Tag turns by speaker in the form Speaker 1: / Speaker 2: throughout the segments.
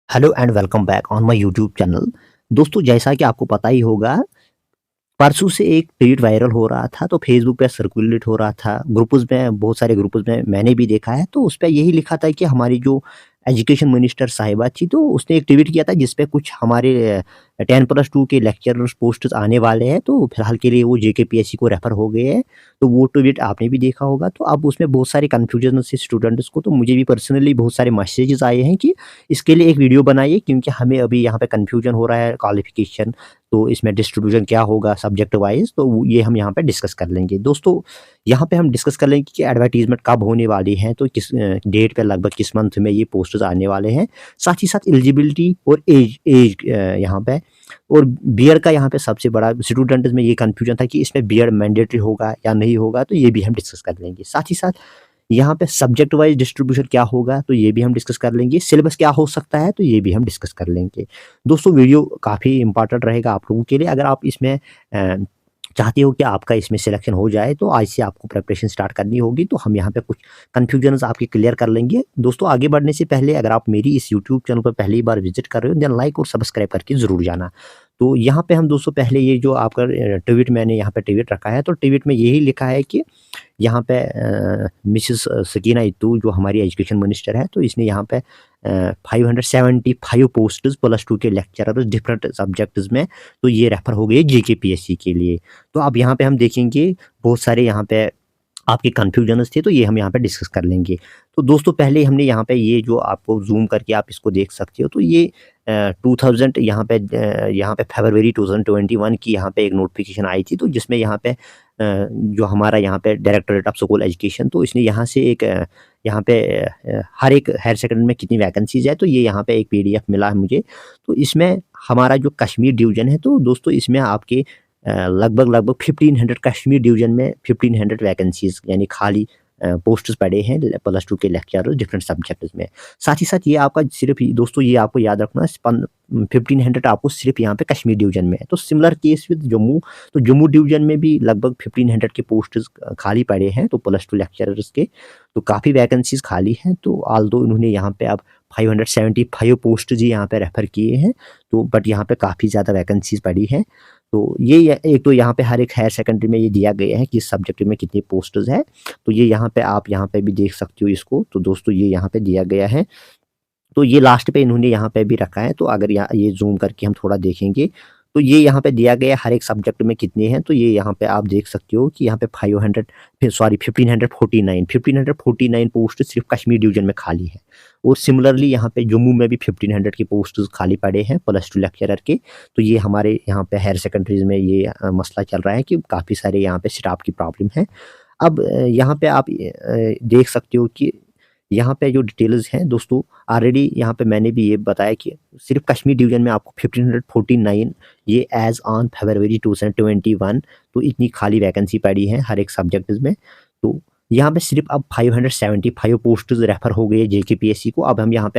Speaker 1: Hello and welcome back on my YouTube channel. दोस्तों, जैसा कि आपको पता ही होगा, परसों से एक ट्वीट वायरल हो रहा था, तो फेसबुक पे सर्कुलेट हो रहा था, ग्रुप्स में, बहुत सारे ग्रुप्स में मैंने भी देखा है। तो उस पे यही लिखा था कि हमारी जो एजुकेशन मिनिस्टर साहिबा थी, तो उसने एक ट्वीट किया था जिसपे कुछ हमारे 10+2 के लेक्चरर्स पोस्ट्स आने वाले हैं, तो फिलहाल के लिए वो जेकेपीएससी को रेफर हो गए हैं। तो वो ट्वीट आपने भी देखा होगा। तो अब उसमें बहुत सारे कन्फ्यूजन से स्टूडेंट्स को, तो मुझे भी पर्सनली बहुत सारे मैसेजेस आए हैं कि इसके लिए एक वीडियो बनाइए, क्योंकि हमें अभी यहाँ पे कन्फ्यूजन हो रहा है क्वालिफिकेशन, तो इसमें डिस्ट्रीब्यूशन क्या होगा सब्जेक्ट वाइज, तो ये हम यहाँ पे डिस्कस कर लेंगे। दोस्तों, यहाँ पे हम डिस्कस कर लेंगे कि एडवर्टीजमेंट कब होने वाली है, तो किस डेट पे, लगभग किस मंथ में ये पोस्टर्स आने वाले हैं। साथ ही साथ एलिजिबिलिटी और एज एज यहाँ पे, और बीएड का यहाँ पे सबसे बड़ा स्टूडेंट्स में ये कन्फ्यूजन था कि इसमें बीएड मैंडेटरी होगा या नहीं होगा, तो ये भी हम डिस्कस कर लेंगे। साथ ही साथ यहाँ पे सब्जेक्ट वाइज डिस्ट्रीब्यूशन क्या होगा, तो ये भी हम डिस्कस कर लेंगे। सिलेबस क्या हो सकता है, तो ये भी हम डिस्कस कर लेंगे। दोस्तों, वीडियो काफ़ी इंपॉर्टेंट रहेगा आप लोगों के लिए। अगर आप इसमें चाहते हो कि आपका इसमें सिलेक्शन हो जाए, तो आज से आपको प्रिपरेशन स्टार्ट करनी होगी। तो हम यहाँ पे कुछ कन्फ्यूजन्स आपके क्लियर कर लेंगे। दोस्तों, आगे बढ़ने से पहले अगर आप मेरी इस यूट्यूब चैनल पर पहली बार विजिट कर रहे हो, देन लाइक और सब्सक्राइब करके ज़रूर जाना। तो यहाँ पे हम दोस्तों पहले ये जो आपका ट्वीट, मैंने यहाँ पे ट्वीट रखा है, तो ट्वीट में यही लिखा है कि यहाँ पे मिसेस सकीना इत्तू जो हमारी एजुकेशन मिनिस्टर है, तो इसने यहाँ पे 575 पोस्ट्स +2 के लेक्चरर्स डिफरेंट सब्जेक्ट्स में, तो ये रेफर हो गए जेकेपीएससी के लिए। तो अब यहाँ पे हम देखेंगे बहुत सारे यहाँ पे आपके कन्फ्यूजन्स थे, तो ये हम यहाँ पे डिस्कस कर लेंगे। तो दोस्तों, पहले हमने यहाँ पे ये जो आपको ज़ूम करके आप इसको देख सकते हो, तो ये 2000 यहाँ पे फरवरी 2021 की यहाँ पे एक नोटिफिकेशन आई थी, तो जिसमें यहाँ पे जो हमारा यहाँ पे डायरेक्टरेट ऑफ स्कूल एजुकेशन, तो इसने यहाँ से एक यहाँ पे हर एक हायर सेकेंडरी में कितनी वैकेंसीज है, तो ये यहाँ पे एक पीडीएफ मिला है मुझे। तो इसमें हमारा जो कश्मीर डिवीज़न है, तो दोस्तों इसमें आपके लगभग 1500 कश्मीर डिवीज़न में 1500 वैकेंसीज़ यानी खाली पोस्ट्स पड़े हैं +2 के लेक्चरर डिफरेंट सब्जेक्ट्स में। साथ ही साथ ये आपका सिर्फ दोस्तों, ये आपको याद रखना, 1500 आपको सिर्फ यहाँ पे कश्मीर डिवीज़न में है। तो सिमिलर केस विद जम्मू, तो जम्मू डिवीज़न में भी लगभग 1500 के पोस्ट्स खाली पड़े हैं, तो +2 लेक्चरर्स के, तो काफ़ी वैकेंसीज़ खाली हैं। तो ऑल्दो इन्होंने यहाँ पे अब 575 पोस्ट्स ही यहाँ पे रेफर किए हैं, तो बट यहाँ पे काफ़ी ज़्यादा वैकेंसीज़ पड़ी हैं। तो ये एक तो यहाँ पे हर एक हायर सेकेंडरी में ये दिया गया है कि इस सब्जेक्ट में कितनी पोस्ट्स है, तो ये यहाँ पे आप यहाँ पे भी देख सकते हो इसको। तो दोस्तों, ये यहाँ पे दिया गया है, तो ये लास्ट पे इन्होंने यहाँ पे भी रखा है। तो अगर यहाँ ये ज़ूम करके हम थोड़ा देखेंगे, तो ये यहाँ पे दिया गया है हर एक सब्जेक्ट में कितने हैं। तो ये यहाँ पे आप देख सकते हो कि यहाँ पे 1549 पोस्ट सिर्फ कश्मीर डिवीज़न में खाली है। और सिमिलरली यहाँ पे जम्मू में भी 1500 की पोस्ट्स खाली पड़े हैं +2 लेक्चरर के। तो ये हमारे यहाँ पे हायर सेकेंडरीज़ में ये मसला चल रहा है कि काफ़ी सारे यहाँ पे स्टाफ की प्रॉब्लम है। अब यहाँ पे आप देख सकते हो कि यहाँ पे जो डिटेल्स हैं दोस्तों, ऑलरेडी यहाँ पे मैंने भी ये बताया कि सिर्फ कश्मीर डिवीज़न में आपको 1549, ये एज़ ऑन फरवरी 2021, तो इतनी खाली वैकेंसी पड़ी है हर एक सब्जेक्ट्स में। तो यहाँ पे सिर्फ अब 575 पोस्ट्स रेफर हो गए जेकेपीएससी को। अब हम यहाँ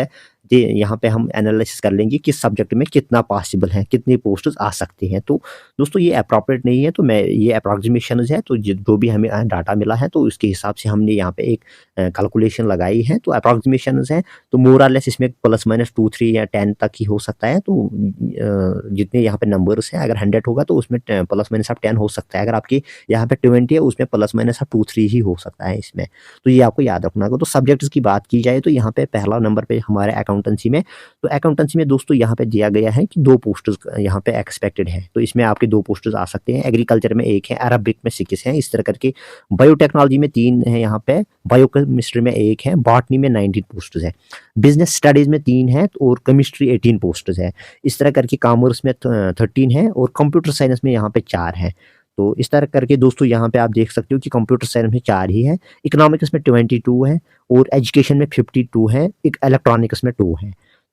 Speaker 1: पे हम एनालिसिस कर लेंगे कि सब्जेक्ट में कितना पॉसिबल है, कितने पोस्ट्स आ सकते हैं। तो दोस्तों, ये अप्रोप्रिएट नहीं है, तो मैं ये अप्रॉक्सीमेशंस है, तो जो भी हमें डाटा मिला है, तो उसके हिसाब से हमने यहाँ पे एक कैलकुलेशन लगाई है। तो अप्रॉक्सीमेशंस हैं, तो मोर और लेस इसमें ±2, 3 या 10 तक ही हो सकता है। तो जितने यहाँ पे नंबर्स हैं, अगर 100 होगा तो उसमें ±10 हो सकता है। अगर आपकी यहाँ पे 20 है, उसमें ±2, 3 ही हो सकता है इसमें। तो ये आपको याद रखना होगा। तो सब्जेक्ट्स की बात की जाए, तो यहाँ पे पहला नंबर पे हमारे अकाउंटेंसी में, तो अकाउंटेंसी में दोस्तों यहाँ पे दिया गया है कि 2 पोस्ट्स यहाँ पे एक्सपेक्टेड है। तो इसमें आपके 2 पोस्ट्स आ सकते हैं। एग्रीकल्चर में 1 है, अरबिक में 6 हैं, इस तरह करके। बायोटेक्नोलॉजी में 3 है यहाँ पे, बायोकेमिस्ट्री में 1 है, बॉटनी में 19 पोस्ट्स है, बिजनेस स्टडीज में 3 है, और केमिस्ट्री 18 पोस्ट्स है। इस तरह करके कॉमर्स में 13 है, और कंप्यूटर साइंस में यहाँ पे 4 है। तो इस तरह करके दोस्तों यहाँ पे आप देख सकते हो कि कंप्यूटर साइंस में 4 ही है, इकोनॉमिक्स में 22 है, और एजुकेशन में 52 है, एक इलेक्ट्रॉनिक्स में 2 है।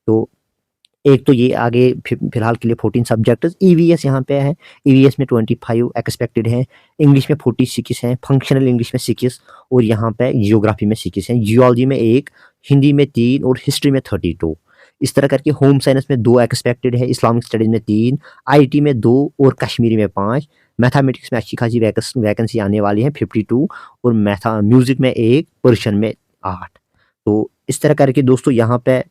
Speaker 1: तो एक तो ये आगे फिलहाल के लिए 14 सब्जेक्ट्स। ईवीएस यहाँ पे है, ईवीएस में 25 एक्सपेक्टेड है, इंग्लिश में 46 है, फंक्शनल इंग्लिश में 6, और यहाँ पे जियोग्राफी में 6 है, जियोलॉजी में 1, हिंदी में 3, और हिस्ट्री में 32। इस तरह करके होम साइंस में 2 एक्सपेक्टेड है, इस्लामिक स्टडीज में 3, आईटी में 2, और कश्मीरी में 5। मैथमेटिक्स में अच्छी खासी वैकेंसी आने वाली है 52, और म्यूजिक में 1, पर्शियन में 8। तो इस तरह करके दोस्तों यहाँ पे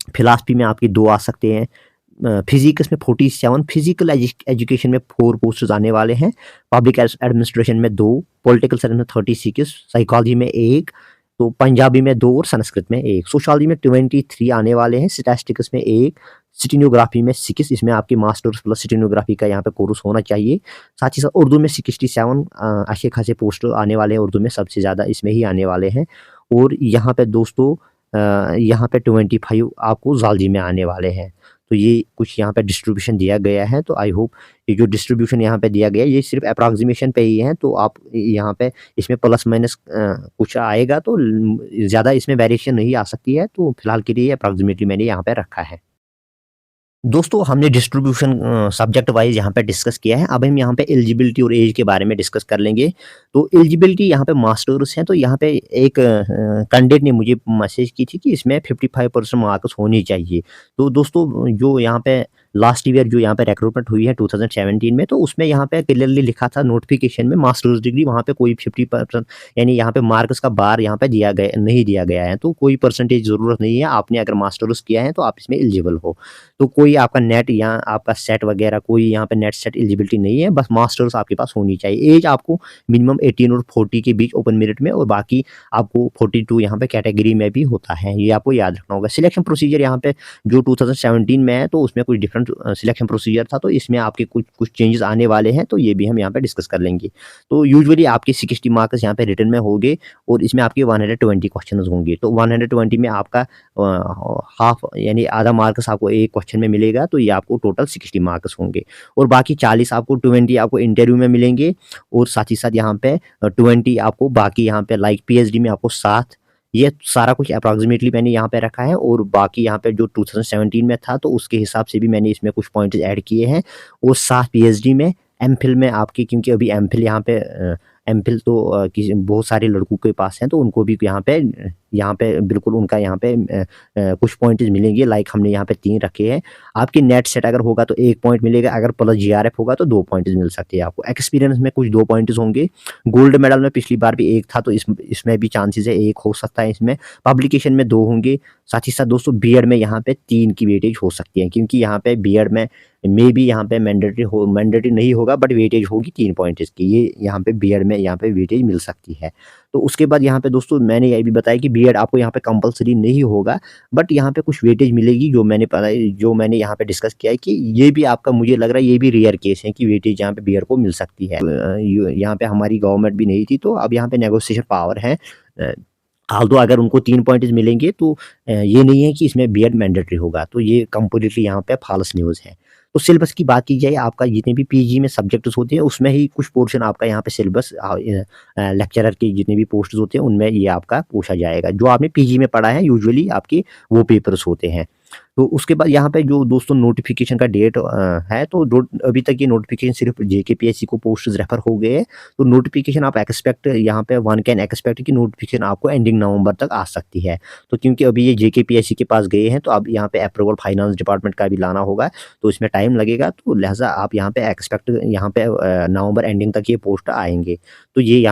Speaker 1: फिलॉसफी में आपके 2 आ सकते हैं। फिजिक्स में 47, फिजिकल एजुकेशन में 4 पोस्ट्स आने वाले हैं। पब्लिक एडमिनिस्ट्रेशन में 2, पॉलिटिकल साइंस में 36, साइकोलॉजी में 1, तो पंजाबी में 2 और संस्कृत में 1। सोशियोलॉजी में 23 आने वाले हैं, स्टैटिस्टिक्स में 1, स्टेनोग्राफी में 6, इसमें आपकी मास्टर्स प्लस स्टेनोग्राफी का यहाँ पे कोर्स होना चाहिए। साथ ही साथ उर्दू में 67 अच्छे खासे पोस्ट आने वाले हैं, उर्दू में सबसे ज़्यादा इसमें ही आने वाले हैं। और यहाँ पे दोस्तों यहाँ पे 25 आपको ज़ुलॉजी में आने वाले हैं। तो ये कुछ यहाँ पे डिस्ट्रीब्यूशन दिया गया है। तो आई होप ये जो डिस्ट्रीब्यूशन यहाँ पे दिया गया है ये सिर्फ अप्रॉक्सीमेशन पे ही है। तो आप यहाँ पे इसमें प्लस माइनस कुछ आएगा तो ज़्यादा इसमें वेरिएशन नहीं आ सकती है। तो फिलहाल के लिए अप्रॉक्सीमेटली मैंने यहाँ पे रखा है। दोस्तों हमने डिस्ट्रीब्यूशन सब्जेक्ट वाइज यहाँ पे डिस्कस किया है। अब हम यहाँ पे एलिजिबिलिटी और एज के बारे में डिस्कस कर लेंगे। तो एलिजिबिलिटी यहाँ पे मास्टर्स हैं, तो यहाँ पे एक कैंडिडेट ने मुझे मैसेज की थी कि इसमें 55% मार्क्स होनी चाहिए। तो दोस्तों जो यहाँ पे लास्ट ईयर जो यहाँ पे रिक्रूटमेंट हुई है 2017 में, तो उसमें यहाँ पे क्लियरली लिखा था नोटिफिकेशन में मास्टर्स डिग्री, वहाँ पे कोई 50% यानी यहाँ पे मार्क्स का बार यहाँ पे नहीं दिया गया है। तो कोई परसेंटेज ज़रूरत नहीं है, आपने अगर मास्टर्स किया है तो आप इसमें एलिजिबल हो। तो कोई आपका नेट या आपका सेट वगैरह कोई यहाँ पे नेट सेट एलिजिबिलिटी नहीं है, बस मास्टर्स आपके पास होनी चाहिए। एज आपको मिनिमम 18 और 40 के बीच ओपन मेरिट में, और बाकी आपको 42 यहाँ पे कैटेगरी में भी होता है, ये आपको याद रखना होगा। सिलेक्शन प्रोसीजर यहाँ पे जो 2017 में है तो उसमें कुछ डिफरेंट सिलेक्शन प्रोसीजर था, तो इसमें आपके कुछ चेंजेस आने वाले हैं, तो ये भी हम यहाँ पे डिस्कस कर लेंगे। तो यूजुअली आपके 60 मार्क्स यहाँ पे रिटन में होंगे और इसमें आपके 120 क्वेश्चन होंगे। तो 120 में आपका हाफ यानी आधा मार्क्स आपको एक क्वेश्चन में मिलेगा, तो ये आपको टोटल 60 मार्क्स होंगे। और बाकी 40 आपको 20 आपको इंटरव्यू में मिलेंगे, और साथ ही साथ यहाँ पे 20 आपको बाकी यहाँ पे लाइक पीएचडी में आपको 7, ये सारा कुछ अप्रॉक्सीमेटली मैंने यहाँ पे रखा है। और बाकी यहाँ पे जो 2017 में था तो उसके हिसाब से भी मैंने इसमें कुछ पॉइंट्स ऐड किए हैं। और 7 पीएचडी में, एमफिल में आपकी, क्योंकि अभी एमफिल यहाँ पे एमफिल तो किसी बहुत सारे लड़कों के पास हैं, तो उनको भी यहाँ पे बिल्कुल उनका यहाँ पे कुछ पॉइंट्स मिलेंगे। लाइक हमने यहाँ पे 3 रखे हैं। आपकी नेट सेट अगर होगा तो 1 पॉइंट मिलेगा, अगर प्लस जीआरएफ होगा तो 2 पॉइंट्स मिल सकते हैं आपको। एक्सपीरियंस में कुछ 2 पॉइंट्स होंगे। गोल्ड मेडल में पिछली बार भी 1 था, तो इसमें भी चांसेस है 1 हो सकता है इसमें। पब्लिकेशन में 2 होंगे। साथ ही साथ दोस्तों बीएड में यहाँ पे 3 की वेटेज हो सकती है, क्योंकि यहाँ पे बीएड में भी यहाँ पे मैंडेटरी नहीं होगा, बट वेटेज होगी 3 पॉइंट्स की। ये यहाँ पे बीएड में यहाँ पे वेटेज मिल सकती है। तो उसके बाद यहाँ पे दोस्तों मैंने ये भी बताया कि बीएड आपको यहाँ पे कंपलसरी नहीं होगा, बट यहाँ पे कुछ वेटेज मिलेगी, जो मैंने यहाँ पे डिस्कस किया है कि ये भी आपका, मुझे लग रहा है ये भी रेयर केस है कि वेटेज यहाँ पे बीएड को मिल सकती है। यहाँ पे हमारी गवर्नमेंट भी नहीं थी, तो अब यहाँ पे नेगोशिएशन पावर है। आल्दो अगर उनको 3 पॉइंट्स मिलेंगे तो ये नहीं है कि इसमें बीएड मैंडेटरी होगा, तो ये कंप्लीटली यहाँ पे फॉल्स न्यूज़ है। तो सिलेबस की बात की जाए, आपका जितने भी पीजी में सब्जेक्ट्स होते हैं उसमें ही कुछ पोर्शन आपका यहाँ पे सिलेबस लेक्चरर के जितने भी पोस्ट्स होते हैं उनमें ये आपका पूछा जाएगा। जो आपने पीजी में पढ़ा है यूजुअली आपके वो पेपर्स होते हैं। तो उसके बाद यहाँ पे जो दोस्तों नोटिफिकेशन का डेट है, तो अभी तक ये नोटिफिकेशन सिर्फ जेकेपीएससी को पोस्ट्स रेफर हो गए हैं। तो नोटिफिकेशन आप एक्सपेक्ट यहाँ पे वन कैन एक्सपेक्ट कि नोटिफिकेशन आपको एंडिंग नवंबर तक आ सकती है। तो क्योंकि अभी ये जेकेपीएससी के पास गए हैं, तो अब यहाँ पे अप्रूवल फाइनेंस डिपार्टमेंट का भी लाना होगा, तो इसमें टाइम लगेगा। तो लिहाजा आप यहाँ पे एक्सपेक्ट यहाँ पे नवंबर एंडिंग तक ये पोस्ट आएंगे। तो ये यहाँ